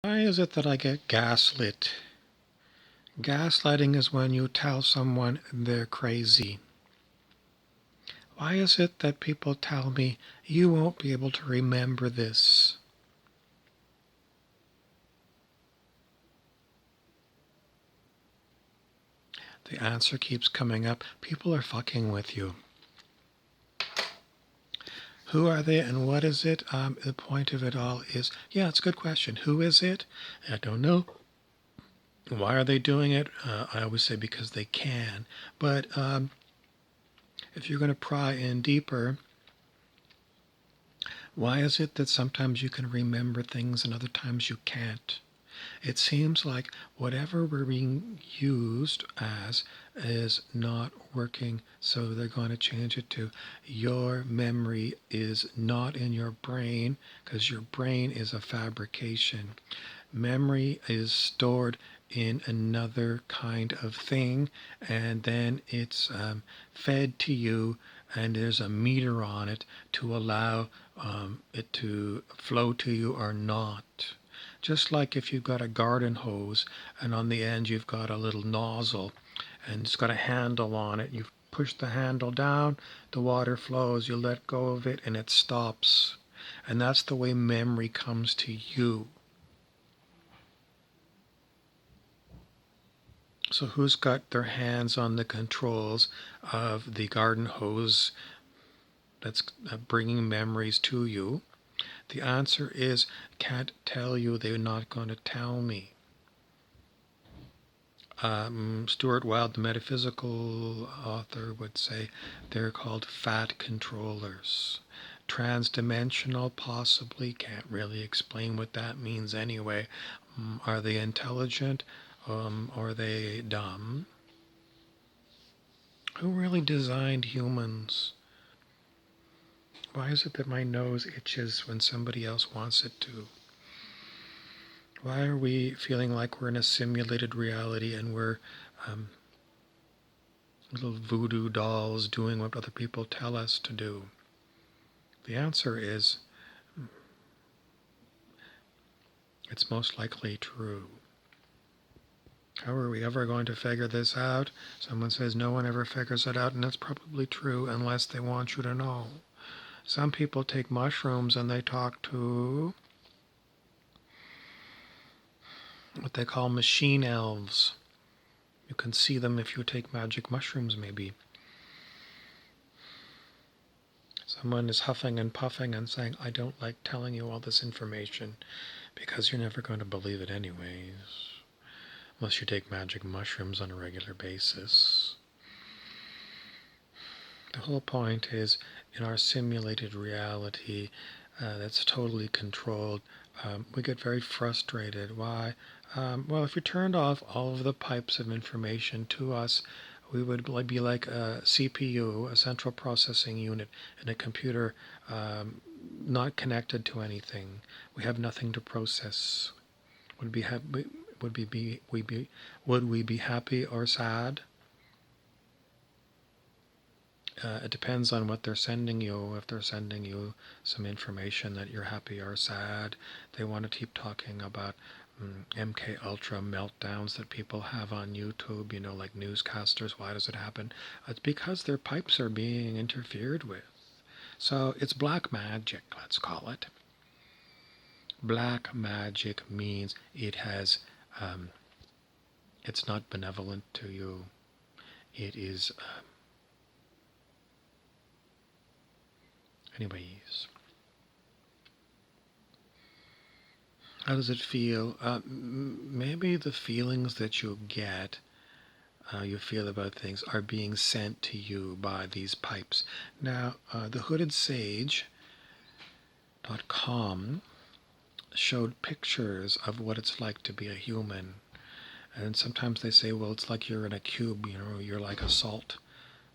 Why is it that I get gaslit? Gaslighting is when you tell someone they're crazy. Why is it that people tell me, you won't be able to remember this? The answer keeps coming up. People are fucking with you. Who are they and what is it? The point of it all is, yeah, it's a good question. Who is it? I don't know. Why are they doing it? I always say because they can. But if you're going to pry in deeper, why is it that sometimes you can remember things and other times you can't? It seems like whatever we're being used as is not working, so they're going to change it to your memory is not in your brain because your brain is a fabrication. Memory is stored in another kind of thing, and then it's fed to you, and there's a meter on it to allow it to flow to you or not. Just like if you've got a garden hose and on the end you've got a little nozzle and it's got a handle on it, you push the handle down, the water flows, you let go of it and it stops. And that's the way memory comes to you. So who's got their hands on the controls of the garden hose that's bringing memories to you? The answer is, can't tell you, they're not going to tell me. Stuart Wilde, the metaphysical author, would say they're called fat controllers. Transdimensional, possibly, can't really explain what that means anyway. Are they intelligent? Are they dumb? Who really designed humans? Why is it that my nose itches when somebody else wants it to? Why are we feeling like we're in a simulated reality and we're little voodoo dolls doing what other people tell us to do? The answer is, it's most likely true. How are we ever going to figure this out? Someone says no one ever figures it out, and that's probably true unless they want you to know. Some people take mushrooms and they talk to what they call machine elves. You can see them if you take magic mushrooms, maybe. Someone is huffing and puffing and saying, I don't like telling you all this information because you're never going to believe it anyways, unless you take magic mushrooms on a regular basis. The whole point is, in our simulated reality that's totally controlled, we get very frustrated. Why? Well, if you turned off all of the pipes of information to us, we would be like a CPU, a central processing unit, in a computer not connected to anything. We have nothing to process. Would we be happy or sad? It depends on what they're sending you. If they're sending you some information that you're happy or sad, they want to keep talking about MK Ultra meltdowns that people have on YouTube, like newscasters. Why does it happen? It's because their pipes are being interfered with. So it's black magic, let's call it. Black magic means it has, it's not benevolent to you. It is, anyways. How does it feel? Maybe the feelings that you get, you feel about things, are being sent to you by these pipes. Now, thehoodedsage.com showed pictures of what it's like to be a human. And sometimes they say, well, it's like you're in a cube, you're like a salt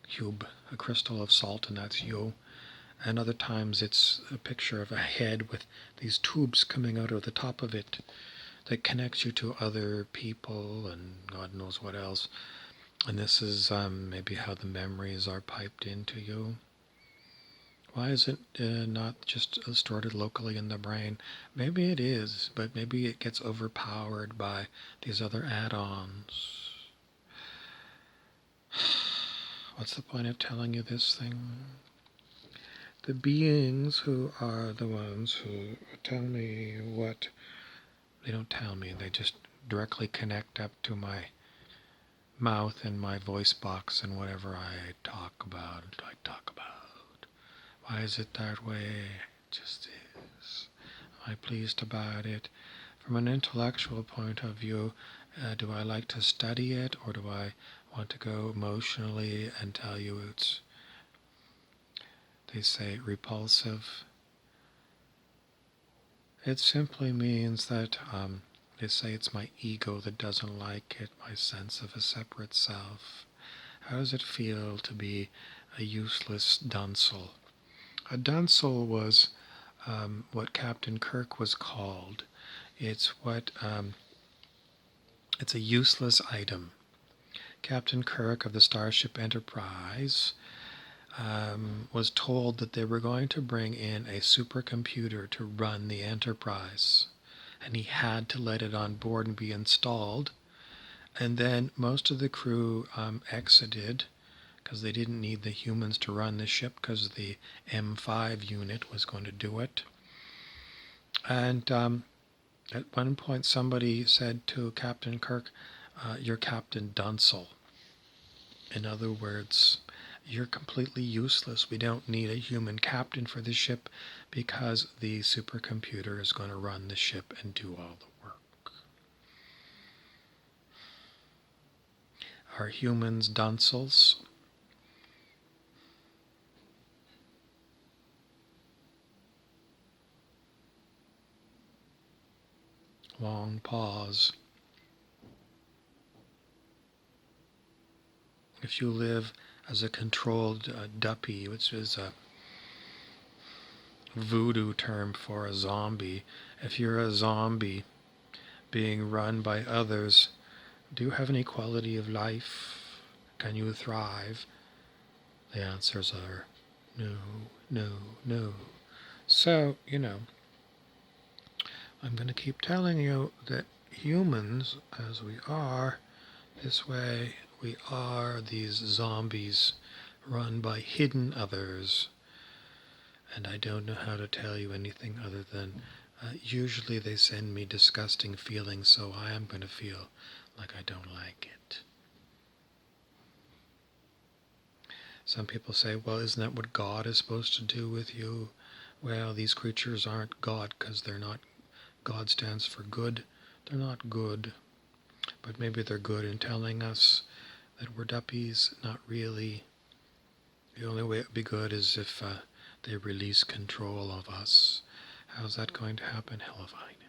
cube, a crystal of salt, and that's you. And other times it's a picture of a head with these tubes coming out of the top of it that connects you to other people and God knows what else. And this is maybe how the memories are piped into you. Why is it not just stored locally in the brain? Maybe it is, but maybe it gets overpowered by these other add-ons. What's the point of telling you this thing? The beings who are the ones who tell me what, they don't tell me, they just directly connect up to my mouth and my voice box, and whatever I talk about, I talk about. Why is it that way? It just is. Am I pleased about it? From an intellectual point of view, do I like to study it, or do I want to go emotionally and tell you it's, they say, repulsive? It simply means that they say it's my ego that doesn't like it, my sense of a separate self. How does it feel to be a useless Dunsel? A Dunsel was what Captain Kirk was called. It's it's a useless item. Captain Kirk of the Starship Enterprise was told that they were going to bring in a supercomputer to run the Enterprise, and he had to let it on board and be installed. And then most of the crew exited because they didn't need the humans to run the ship, because the M5 unit was going to do it. And at one point somebody said to Captain Kirk, "You're Captain Dunsel." In other words, you're completely useless. We don't need a human captain for the ship because the supercomputer is going to run the ship and do all the work. Are humans Dunsels? Long pause. If you live as a controlled Duppie, which is a voodoo term for a zombie, if you're a zombie being run by others, do you have any quality of life? Can you thrive? The answers are no, no, no. So, I'm going to keep telling you that humans, as we are, this way, we are these zombies run by hidden others. And I don't know how to tell you anything other than usually they send me disgusting feelings, so I am going to feel like I don't like it. Some people say, well, isn't that what God is supposed to do with you? Well, these creatures aren't God because they're not. God stands for good. They're not good. But maybe they're good in telling us that we're duppies. Not really. The only way it would be good is if they release control of us. How's that going to happen? Hell if I know.